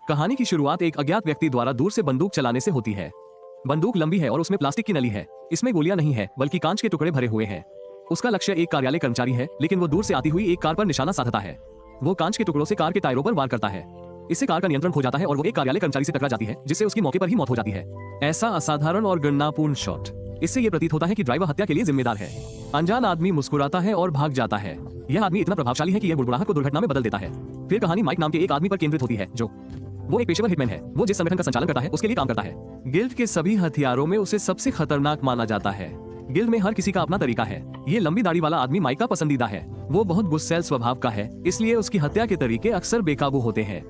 कहानी की शुरुआत एक अज्ञात व्यक्ति द्वारा दूर से बंदूक चलाने से होती है। बंदूक लंबी है और उसमें प्लास्टिक की नली है। इसमें गोलियां नहीं है बल्कि कांच के टुकड़े भरे हुए हैं। उसका लक्ष्य एक कार्यालय कर्मचारी है, लेकिन वो दूर से आती हुई एक कार पर निशाना साधता है। वो कांच के टुकड़ों से कार के टायरों पर वार करता है। इससे कार का नियंत्रण खो जाता है और वो एक कार्यालय कर्मचारी से टकरा जाती है, जिससे उसकी मौके पर ही मौत हो जाती है। ऐसा असाधारण और गणनापूर्ण शॉट, इससे ये प्रतीत होता है कि ड्राइवर हत्या के लिए जिम्मेदार है। अनजान आदमी मुस्कुराता है और भाग जाता है। यह आदमी इतना प्रभावशाली है कि यह बुड़बुड़ाहट को दुर्घटना में बदल देता है। फिर कहानी माइक नाम के एक आदमी पर केंद्रित होती है, जो वो एक पेशेवर हिटमैन है। वो जिस संगठन का संचालन करता है उसके लिए काम करता है। गिल्ड के सभी हथियारों में उसे सबसे खतरनाक माना जाता है। गिल्ड में हर किसी का अपना तरीका है। ये लंबी दाढ़ी वाला आदमी माइक का पसंदीदा है। वो बहुत गुस्सैल स्वभाव का है, इसलिए उसकी हत्या के तरीके अक्सर बेकाबू होते हैं।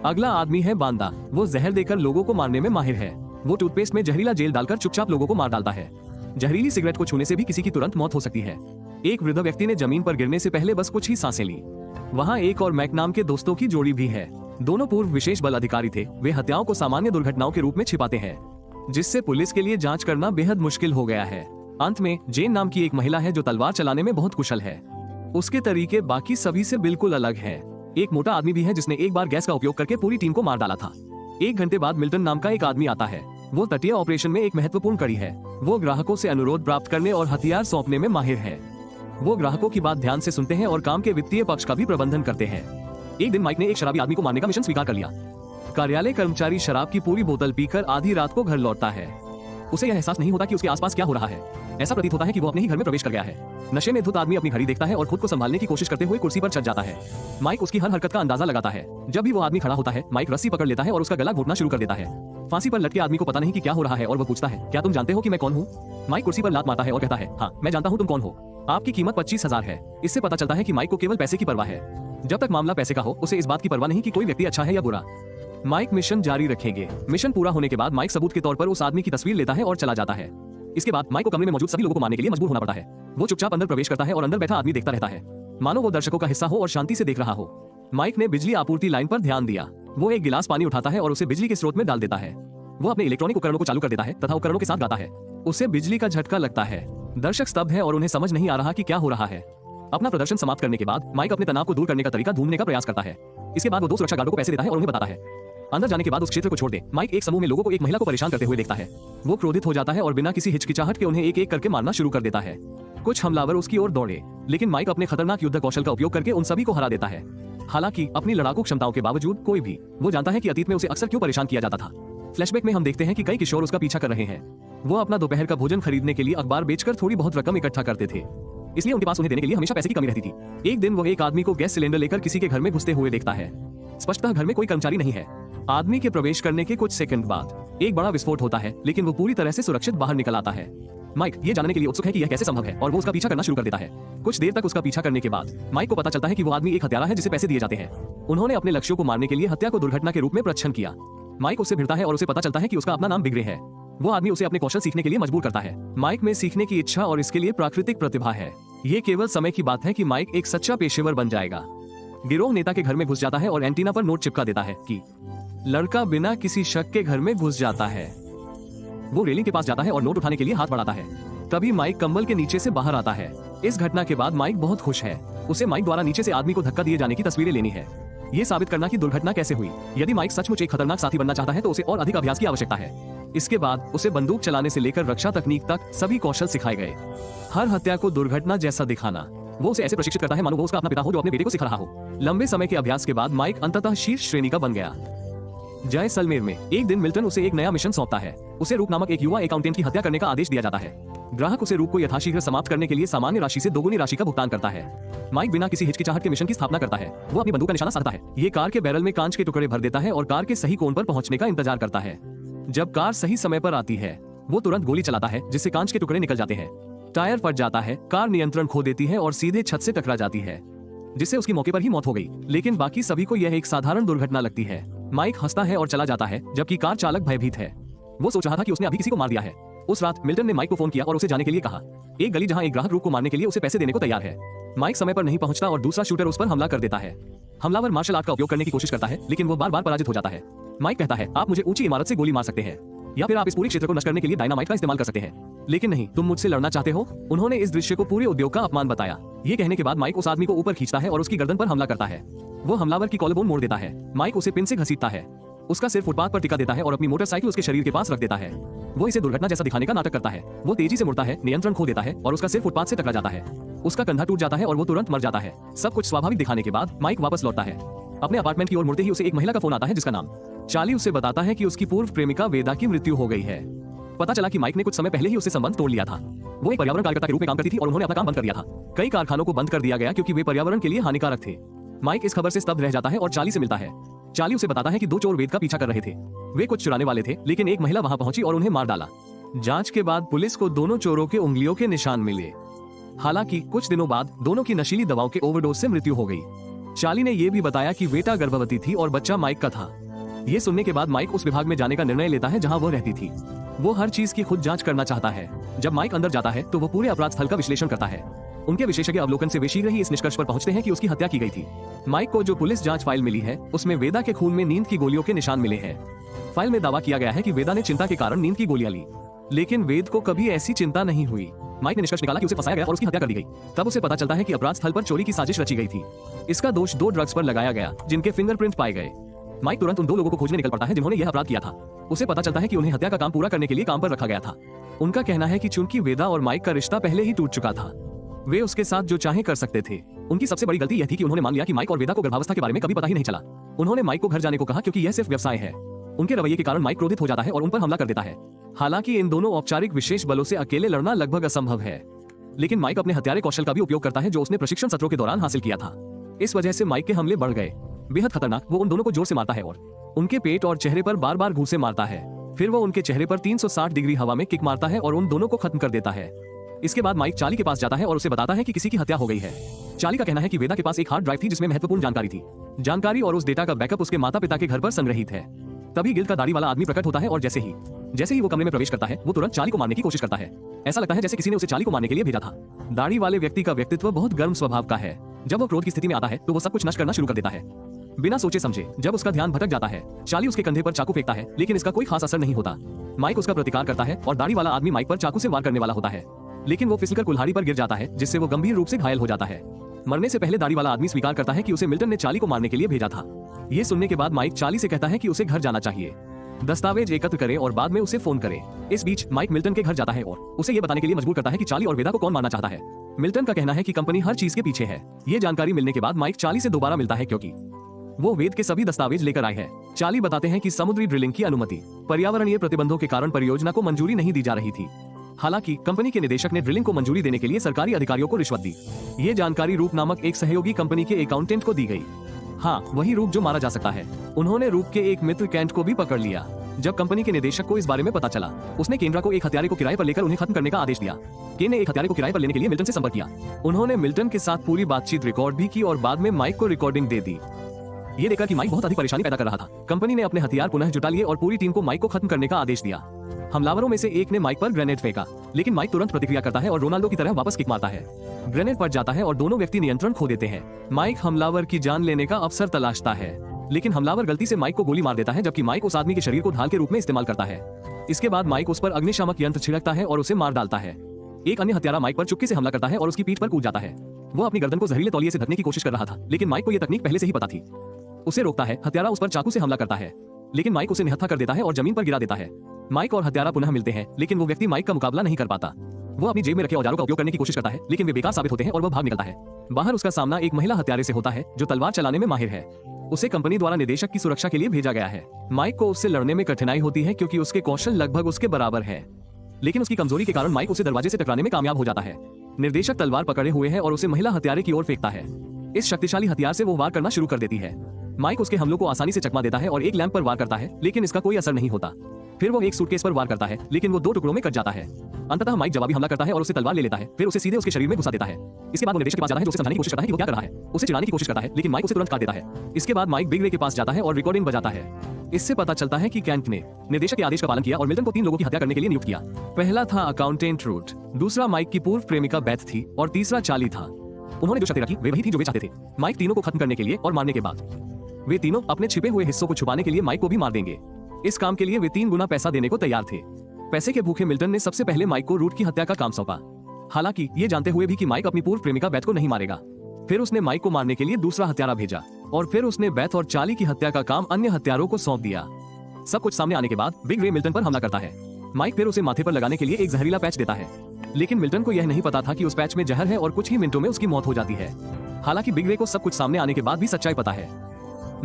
अगला आदमी है बांदा। वो जहर देकर लोगों को मारने में माहिर है। वो टूथपेस्ट में जहरीला जेल डालकर चुपचाप लोगों को मार डालता है। जहरीली सिगरेट को छूने से भी किसी की तुरंत मौत हो सकती है। एक वृद्ध व्यक्ति ने जमीन पर गिरने से पहले बस कुछ ही सांसें ली। वहाँ एक और मैक नाम के दोस्तों की जोड़ी भी है। दोनों पूर्व विशेष बल अधिकारी थे। वे हत्याओं को सामान्य दुर्घटनाओं के रूप में छिपाते हैं, जिससे पुलिस के लिए जांच करना बेहद मुश्किल हो गया है। अंत में जेन नाम की एक महिला है जो तलवार चलाने में बहुत कुशल है। उसके तरीके बाकी सभी से बिल्कुल अलग है। एक मोटा आदमी भी है जिसने एक बार गैस का उपयोग करके पूरी टीम को मार डाला था। 1 घंटे बाद मिल्टन नाम का एक आदमी आता है। वो तटीय ऑपरेशन में एक महत्वपूर्ण कड़ी है। वो ग्राहकों से अनुरोध प्राप्त करने और हथियार सौंपने में माहिर है। वो ग्राहकों की बात ध्यान से सुनते हैं और काम के वित्तीय पक्ष का भी प्रबंधन करते हैं। एक दिन माइक ने एक शराबी आदमी को मारने का मिशन स्वीकार कर लिया। कार्यालय कर्मचारी शराब की पूरी बोतल पीकर आधी रात को घर लौटता है। उसे यह एहसास नहीं होता कि उसके आसपास क्या हो रहा है। ऐसा प्रतीत होता है कि वो अपने ही घर में प्रवेश कर गया है। नशे में धुत आदमी अपनी घड़ी देखता है और खुद को संभालने की कोशिश करते हुए कुर्सी पर चढ़ जाता है। माइक उसकी हर हरकत का अंदाजा लगाता है। जब भी वो आदमी खड़ा होता है, माइक रस्सी पकड़ लेता है और उसका गला घोटना शुरू कर देता है। फांसी पर लटके आदमी को पता नहीं कि क्या हो रहा है और वो पूछता है, क्या तुम जानते हो कि मैं कौन हूँ? माइक कुर्सी पर लात मारता है और कहता है, हाँ मैं जानता हूँ तुम कौन हो। आपकी कीमत 25,000 है। इससे पता चलता है कि माइक को केवल पैसे की परवाह है। जब तक मामला पैसे का हो, उसे इस बात की परवाह नहीं कि कोई व्यक्ति अच्छा है या बुरा। माइक मिशन जारी रखेंगे। मिशन पूरा होने के बाद माइक सबूत के तौर पर उस आदमी की तस्वीर लेता है और चला जाता है। इसके बाद माइक को कमरे में मौजूद सभी लोगों को मारने के लिए मजबूर होना पड़ता है। वो चुपचाप अंदर प्रवेश करता है और अंदर बैठा आदमी देखता रहता है, मानो वो दर्शकों का हिस्सा हो और शांति से देख रहा हो। माइक ने बिजली आपूर्ति लाइन पर ध्यान दिया। वो एक गिलास पानी उठाता है और उसे बिजली के स्रोत में डाल देता है। वो अपने इलेक्ट्रॉनिक उपकरणों को चालू कर देता है तथा उपकरणों के साथ गाता है। उसे बिजली का झटका लगता है। दर्शक स्तब्ध है और उन्हें समझ नहीं आ रहा कि क्या हो रहा है। अपना प्रदर्शन समाप्त करने के बाद माइक अपने तनाव को दूर करने का तरीका ढूंढने का प्रयास करता है। इसके बाद वो 2 सुरक्षा गार्डों को पैसे देता है और उन्हें बताता है, अंदर जाने के बाद उस क्षेत्र को छोड़ दे। माइक एक समूह में लोगों को एक महिला को परेशान करते हुए देखता है। वो क्रोधित हो जाता है और बिना किसी हिचकिचाहट के उन्हें एक एक करके मारना शुरू कर देता है। कुछ हमलावर उसकी ओर दौड़े, लेकिन माइक अपने खतरनाक युद्ध कौशल का उपयोग करके उन सभी को हरा देता है। हालांकि अपनी लड़ाकू क्षमताओं के बावजूद कोई भी वो जानता है कि अतीत में उसे अक्सर क्यों परेशान किया जाता था। फ्लैशबैक में हम देखते हैं कि कई किशोर उसका पीछा कर रहे हैं। वो अपना दोपहर का भोजन खरीदने के लिए अखबार बेचकर थोड़ी बहुत रकम इकट्ठा करते थे, इसलिए उनके पास उन्हें देने के लिए हमेशा पैसे की कमी रहती थी। एक दिन वो एक आदमी को गैस सिलेंडर लेकर किसी के घर में घुसते हुए देखता है। स्पष्टतः घर में कोई कर्मचारी नहीं है। आदमी के प्रवेश करने के कुछ सेकंड बाद एक बड़ा विस्फोट होता है, लेकिन वो पूरी तरह से सुरक्षित बाहर निकल आता है। माइक ये जानने के लिए उत्सुक है कि यह कैसे संभव है और वो उसका पीछा करना शुरू कर देता है। कुछ देर तक उसका पीछा करने के बाद माइक को पता चलता है कि वो आदमी एक हत्यारा है जिसे पैसे दिए जाते हैं। उन्होंने अपने लक्ष्यों को मारने के लिए हत्या को दुर्घटना के रूप में प्रच्छन्न किया। माइक उससे भिड़ता है और उसे पता चलता है कि उसका अपना नाम बिग्रे है। वो आदमी उसे अपने कौशल सीखने के लिए मजबूर करता है। माइक में सीखने की इच्छा और इसके लिए प्राकृतिक प्रतिभा है। ये केवल समय की बात है कि माइक एक सच्चा पेशेवर बन जाएगा। गिरोह नेता के घर में घुस जाता है और एंटीना पर नोट चिपका देता है कि लड़का बिना किसी शक के घर में घुस जाता है। वो रेलिंग के पास जाता है और नोट उठाने के लिए हाथ बढ़ाता है। तभी माइक कंबल के नीचे से बाहर आता है। इस घटना के बाद माइक बहुत खुश है। उसे माइक द्वारा नीचे से आदमी को धक्का दिए जाने की तस्वीरें लेनी है, ये साबित करना कि दुर्घटना कैसे हुई। यदि माइक सचमुच एक खतरनाक साथी बनना चाहता है तो उसे और अधिक अभ्यास की आवश्यकता है। इसके बाद उसे बंदूक चलाने से लेकर रक्षा तकनीक तक सभी कौशल सिखाए गए। हर हत्या को दुर्घटना जैसा दिखाना। वो उसे ऐसे प्रशिक्षित करता है मानो वो उसका अपना पिता हो जो अपने बेटे को सिखा रहा हो। लंबे समय के अभ्यास के बाद माइक अंततः शीर्ष श्रेणी का बन गया। जैसलमेर में एक दिन मिल्टन उसे एक नया मिशन सौंपता है। उसे रूप नामक एक युवा अकाउंटेंट की हत्या करने का आदेश दिया जाता है। ग्राहक उसे रूप को यथाशीघ्र समाप्त करने के लिए सामान्य राशि से दोगुनी राशि का भुगतान करता है। माइक बिना किसी हिचकिचाहट के मिशन की स्थापना करता है। वो अपनी बंदूक का निशाना साधता है। ये कार के बैरल में कांच के टुकड़े भर देता है और कार के सही कोण पर पहुंचने का इंतजार करता है। जब कार सही समय पर आती है, वो तुरंत गोली चलाता है, जिससे कांच के टुकड़े निकल जाते हैं। टायर फट जाता है, कार नियंत्रण खो देती है और सीधे छत से टकरा जाती है, जिससे उसकी मौके पर ही मौत हो गई। लेकिन बाकी सभी को यह एक साधारण दुर्घटना लगती है। माइक हंसता है और चला जाता है, जबकि कार चालक भयभीत है। वो सोच रहा था कि उसने अभी किसी को मार दिया है। उस रात मिल्टन ने माइक को फोन किया और उसे जाने के लिए कहा। एक गली जहां एक ग्राहक रूप को मारने के लिए उसे पैसे देने को तैयार है। माइक समय पर नहीं पहुंचता और दूसरा शूटर उस पर हमला कर देता है। हमलावर मार्शल आर्ट का उपयोग करने की कोशिश करता है, लेकिन वो बार बार पराजित हो जाता है। माइक कहता है, आप मुझे ऊंची इमारत से गोली मार सकते हैं या फिर आप इस पूरे क्षेत्र को नष्ट करने के लिए डायनामाइट का इस्तेमाल कर सकते हैं, लेकिन नहीं, तुम मुझसे लड़ना चाहते हो। उन्होंने इस दृश्य को पूरे उद्योग का अपमान बताया। ये कहने के बाद माइक उस आदमी को ऊपर खींचता है और उसकी गर्दन पर हमला करता है। वो हमलावर की कॉलरबोन मोड़ देता है। माइक उसे पिन से घसीटता है। उसका सिर फुटपाथ पर टिका देता है और अपनी मोटरसाइकिल उसके शरीर के पास रख देता है। वो इसे दुर्घटना जैसा दिखाने का नाटक करता है। वो तेजी से मुड़ता है, नियंत्रण खो देता है और उसका सिर फुटपाथ से टकरा जाता है। उसका कंधा टूट जाता है और वो तुरंत मर जाता है। सब कुछ स्वाभाविक दिखाने के बाद माइक वापस लौटता है। अपने अपार्टमेंट की ओर मुड़ते ही उसे एक महिला का फोन आता है जिसका नाम चार्ली। उसे बताता है कि उसकी पूर्व प्रेमिका वेदा की मृत्यु हो गई है। पता चला कि माइक ने कुछ समय पहले ही उससे संबंध तोड़ लिया था। वो एक पर्यावरण कार्यकर्ता के रूप में काम करती थी और उन्होंने अपना काम बंद कर दिया था। कई कारखानों को बंद कर दिया गया क्योंकि वे पर्यावरण के लिए हानिकारक थे। माइक इस खबर से स्तब्ध रह जाता है और चार्ली से मिलता है। चार्ली उसे बताता है कि 2 चोर वेद का पीछा कर रहे थे। वे कुछ चुराने वाले थे, लेकिन एक महिला वहां पहुंची और उन्हें मार डाला। जांच के बाद पुलिस को दोनों चोरों के उंगलियों के निशान मिले। हालांकि कुछ दिनों बाद दोनों की नशीली दवाओं के ओवरडोज से मृत्यु हो गई। चार्ली ने यह भी बताया कि वेदा गर्भवती थी और बच्चा माइक का था। ये सुनने के बाद माइक उस विभाग में जाने का निर्णय लेता है जहां वो रहती थी। वो हर चीज की खुद जांच करना चाहता है। जब माइक अंदर जाता है तो वो पूरे अपराध स्थल का विश्लेषण करता है। उनके विशेषज्ञ अवलोकन से वे शीघ्र ही इस निष्कर्ष पर पहुंचते हैं कि उसकी हत्या की गई थी। माइक को जो पुलिस जांच फाइल मिली है उसमें वेदा के खून में नींद की गोलियों के निशान मिले हैं। फाइल में दावा किया गया है कि वेदा ने चिंता के कारण नींद की गोलियां ली, लेकिन वेद को कभी ऐसी चिंता नहीं हुई। माइक ने निष्कर्ष निकाला कि उसे फंसाया गया और उसकी हत्या कर दी गई। तब उसे पता चलता है कि अपराध स्थल पर चोरी की साजिश रची गई थी। इसका दोष 2 ड्रग्स पर लगाया गया जिनके फिंगरप्रिंट पाए गए। माइक तुरंत उन 2 लोगों को खोजने निकल पड़ता है जिन्होंने यह अपराध किया था। उसे पता चलता है कि उन्हें हत्या का काम पूरा करने के लिए काम पर रखा गया था। उनका कहना है कि चूंकि वेदा और माइक का रिश्ता पहले ही टूट चुका था, वे उसके साथ जो चाहे कर सकते थे। उनकी सबसे बड़ी गलती यह थी कि उन्होंने मान लिया कि माइक और वेदा को गर्भावस्था के बारे में कभी पता ही नहीं चला। उन्होंने माइक को घर जाने को कहा क्योंकि यह सिर्फ व्यवसाय है। उनके रवैये के कारण माइक क्रोधित हो जाता है और उन पर हमला कर देता है। हालांकि इन दोनों औपचारिक विशेष बलों से अकेले लड़ना लगभग असंभव है, लेकिन माइक अपने हत्यारे कौशल का भी उपयोग करता है जो उसने प्रशिक्षण सत्रों के दौरान हासिल किया था। इस वजह से माइक के हमले बढ़ गए। बेहद खतरनाक, वो उन दोनों को जोर से मारता है और उनके पेट और चेहरे पर बार बार घूंसे मारता है। फिर वो उनके चेहरे पर 360 डिग्री हवा में किक मारता है और उन दोनों को खत्म कर देता है। इसके बाद माइक चार्ली के पास जाता है और उसे बताता है कि किसी की हत्या हो गई है। चार्ली का कहना है कि वेदा के पास एक हार्ड ड्राइव थी जिसमें महत्वपूर्ण जानकारी थी। जानकारी और उस डेटा का बैकअप उसके माता पिता के घर पर संग्रहित है। तभी गिल्ड का दाढ़ी वाला आदमी प्रकट होता है और जैसे ही वो कमरे में प्रवेश करता है वो तुरंत चार्ली को मारने की कोशिश करता है। ऐसा लगता है जैसे किसी ने उसे चार्ली को मारने के लिए भेजा था। दाढ़ी वाले व्यक्ति का व्यक्तित्व बहुत गर्म स्वभाव का है। जब वो क्रोध की स्थिति में आता है तो वो सब कुछ नष्ट करना शुरू कर देता है बिना सोचे समझे। जब उसका ध्यान भटक जाता है, चार्ली उसके कंधे पर चाकू फेंकता है, लेकिन इसका कोई खास असर नहीं होता। माइक उसका प्रतिकार करता है और दाढ़ी वाला आदमी माइक पर चाकू से वार करने वाला होता है, लेकिन वो फिसलकर कुल्हाड़ी पर गिर जाता है जिससे वो गंभीर रूप से घायल हो जाता है। मरने से पहले दाढ़ी वाला आदमी स्वीकार करता है कि उसे मिल्टन ने चार्ली को मारने के लिए भेजा था। ये सुनने के बाद माइक चार्ली से कहता है कि उसे घर जाना चाहिए, दस्तावेज एकत्र करें और बाद में उसे फोन करें। इस बीच माइक मिल्टन के घर जाता है और उसे ये बताने के लिए मजबूर करता है कि चार्ली और वेदा को कौन मारना चाहता है। मिल्टन का कहना है कि कंपनी हर चीज के पीछे है। ये जानकारी मिलने के बाद माइक चार्ली से दोबारा मिलता है क्योंकि वो वेद के सभी दस्तावेज लेकर आए हैं। चार्ली बताते हैं कि समुद्री ड्रिलिंग की अनुमति पर्यावरणीय प्रतिबंधों के कारण परियोजना को मंजूरी नहीं दी जा रही थी। हालांकि कंपनी के निदेशक ने ड्रिलिंग को मंजूरी देने के लिए सरकारी अधिकारियों को रिश्वत दी। ये जानकारी रूप नामक एक सहयोगी कंपनी के अकाउंटेंट को दी गई। हाँ, वही रूप जो मारा जा सकता है। उन्होंने रूप के एक मित्र कैंट को भी पकड़ लिया। जब कंपनी के निदेशक को इस बारे में पता चला, उसने केंद्रा को एक हत्यारे को किराए पर लेकर उन्हें खत्म करने का आदेश दिया। केन ने एक हत्यारे को किराए पर लेने के लिए मिल्टन से संपर्क किया। उन्होंने मिल्टन के साथ पूरी बातचीत रिकॉर्ड भी की और बाद में माइक को रिकॉर्डिंग दे दी। ये देखकर कि माइक बहुत अधिक परेशानी पैदा कर रहा था, कंपनी ने अपने हथियार पुनः जुटा लिए और पूरी टीम को माइक को खत्म करने का आदेश दिया। हमलावरों में से एक ने माइक पर ग्रेनेड फेंका, लेकिन माइक तुरंत प्रतिक्रिया करता है और रोनाल्डो की तरह वापस किक मारता है। ग्रेनेड फट जाता है और दोनों व्यक्ति नियंत्रण खो देते हैं। माइक हमलावर की जान लेने का अवसर तलाशता है, लेकिन हमलावर गलती से माइक को गोली मार देता है, जबकि माइक उस आदमी के शरीर को ढाल के रूप में इस्तेमाल करता है। इसके बाद माइक उस पर अग्निशामक यंत्र छिड़कता है और उसे मार डालता है। एक अन्य हत्यारा माइक पर चुपके से हमला करता है और उसकी पीठ पर कूद जाता है। वो अपनी गर्दन को जहरीले तौलिए से ढकने की कोशिश कर रहा था, लेकिन माइक को यह तकनीक पहले से ही पता थी। उसे रोकता है। हत्यारा उस पर चाकू से हमला करता है, लेकिन माइक उसे निहत्था कर देता है और जमीन पर गिरा देता है। माइक और हत्यारा पुनः मिलते हैं, लेकिन वो व्यक्ति माइक का मुकाबला नहीं कर पाता। वो अपनी जेब में रखे औजारों का उपयोग करने की कोशिश करता है, लेकिन वे बेकार साबित होते हैं और वह भाग निकलता है। बाहर उसका सामना एक महिला हत्यारे से होता है जो तलवार चलाने में माहिर है। उसे कंपनी द्वारा निदेशक की सुरक्षा के लिए भेजा गया है। माइक को उससे लड़ने में कठिनाई होती है क्योंकि उसके कौशल लगभग उसके बराबर है, लेकिन उसकी कमजोरी के कारण माइक उसे दरवाजे से टकराने में कामयाब हो जाता है। निर्देशक तलवार पकड़े हुए है और उसे महिला हत्यारे की ओर फेंकता है। इस शक्तिशाली हथियार से वो वार करना शुरू कर देती है। माइक उसके हमलों को आसानी से चकमा देता है और एक लैंप पर वार करता है, लेकिन इसका कोई असर नहीं होता। फिर वो एक सूटकेस पर वार करता है, लेकिन वो 2 टुकड़ों में कट जाता है। अंततः माइक जवाबी हमला करता है और उससे तलवार ले लेता है, फिर उसे सीधे उसके शरीर में घुसा देता है। इसके बाद वो निदेशक के पास जाता है जो उसे समझाने की कोशिश करता है कि वो क्या कर रहा है। उसे चिढ़ाने की कोशिश करता है, लेकिन माइक उसे तुरंत काट देता है। इसके बाद माइक बिग रे के पास जाता है और रिकॉर्डिंग बजाता है। इससे पता चलता है कि कैंट ने निदेशक के आदेश का पालन किया और मिल्टन को 3 लोगों की हत्या करने के लिए नियुक्त किया। पहला था अकाउंटेंट रूट, दूसरा माइक की पूर्व प्रेमिका बेथ थी और तीसरा चार्ली था। उन्होंने जो शर्तें रखी वे वही थी जो वे चाहते थे। माइक तीनों को खत्म करने के लिए और मारने के बाद वे तीनों अपने छिपे हुए हिस्सों को छुपाने के लिए माइक को भी मार देंगे। इस काम के लिए वे 3 गुना पैसा देने को तैयार थे। पैसे के भूखे मिल्टन ने सबसे पहले माइक को रूट की हत्या का काम सौंपा, हालांकि ये जानते हुए भी कि माइक अपनी पूर्व प्रेमिका बेथ को नहीं मारेगा। फिर उसने माइक को मारने के लिए दूसरा हत्यारा भेजा और फिर उसने बेथ और चार्ली की हत्या का काम अन्य हत्यारों को सौंप दिया। सब कुछ सामने आने के बाद बिग रे मिल्टन पर हमला करता है। माइक फिर उसे माथे पर लगाने के लिए एक जहरीला पैच देता है, लेकिन मिल्टन को यह नहीं पता था कि उस पैच में जहर है और कुछ ही मिनटों में उसकी मौत हो जाती है। हालांकि बिग रे को सब कुछ सामने आने के बाद भी सच्चाई पता है।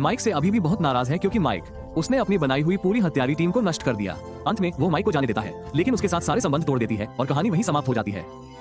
माइक से अभी भी बहुत नाराज है क्योंकि माइक उसने अपनी बनाई हुई पूरी हत्यारी टीम को नष्ट कर दिया। अंत में वो माइक को जाने देता है, लेकिन उसके साथ सारे संबंध तोड़ देती है और कहानी वहीं समाप्त हो जाती है।